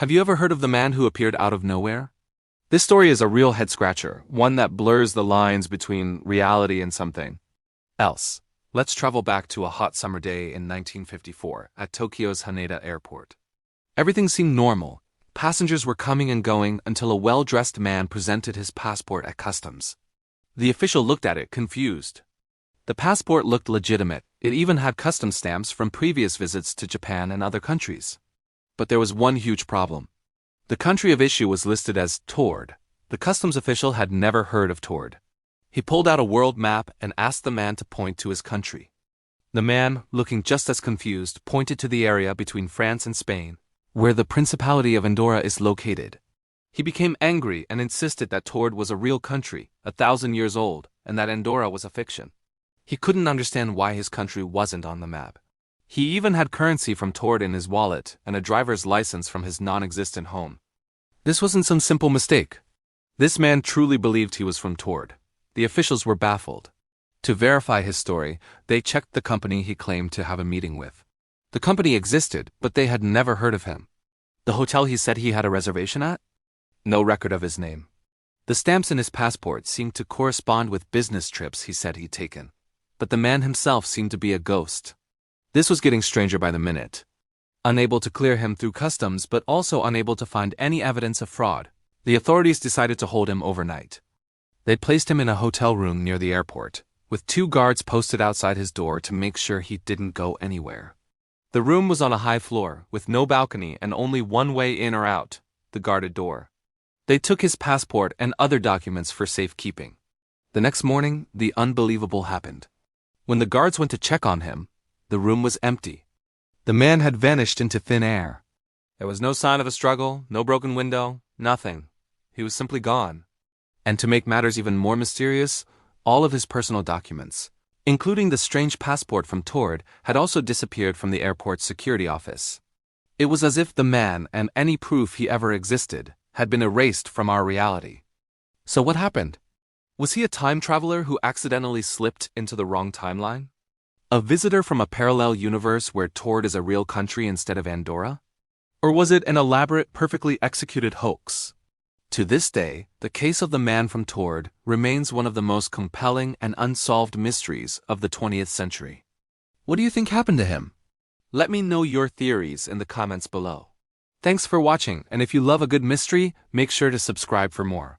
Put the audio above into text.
Have you ever heard of the man who appeared out of nowhere? This story is a real head-scratcher, one that blurs the lines between reality and something else. Let's travel back to a hot summer day in 1954 at Tokyo's Haneda Airport. Everything seemed normal. Passengers were coming and going until a well-dressed man presented his passport at customs. The official looked at it, confused. The passport looked legitimate. It even had customs stamps from previous visits to Japan and other countries. But there was one huge problem. The country of issue was listed as Tord. The customs official had never heard of Tord. He pulled out a world map and asked the man to point to his country. The man, looking just as confused, pointed to the area between France and Spain, where the Principality of Andorra is located. He became angry and insisted that Tord was a real country, 1,000 years old, and that Andorra was a fiction. He couldn't understand why his country wasn't on the map. He even had currency from Tord in his wallet and a driver's license from his non-existent home. This wasn't some simple mistake. This man truly believed he was from Tord. The officials were baffled. To verify his story, they checked the company he claimed to have a meeting with. The company existed, but they had never heard of him. The hotel he said he had a reservation at? No record of his name. The stamps in his passport seemed to correspond with business trips he said he'd taken. But the man himself seemed to be a ghost. This was getting stranger by the minute. Unable to clear him through customs but also unable to find any evidence of fraud, the authorities decided to hold him overnight. They placed him in a hotel room near the airport, with 2 guards posted outside his door to make sure he didn't go anywhere. The room was on a high floor, with no balcony and only one way in or out, the guarded door. They took his passport and other documents for safekeeping. The next morning, the unbelievable happened. When the guards went to check on him, the room was empty. The man had vanished into thin air. There was no sign of a struggle, no broken window, nothing. He was simply gone. And to make matters even more mysterious, all of his personal documents, including the strange passport from Tord, had also disappeared from the airport's security office. It was as if the man and any proof he ever existed had been erased from our reality. So what happened? Was he a time traveler who accidentally slipped into the wrong timeline? A visitor from a parallel universe where Tord is a real country instead of Andorra? Or was it an elaborate, perfectly executed hoax? To this day, the case of the man from Tord remains one of the most compelling and unsolved mysteries of the 20th century. What do you think happened to him? Let me know your theories in the comments below. Thanks for watching, and if you love a good mystery, make sure to subscribe for more.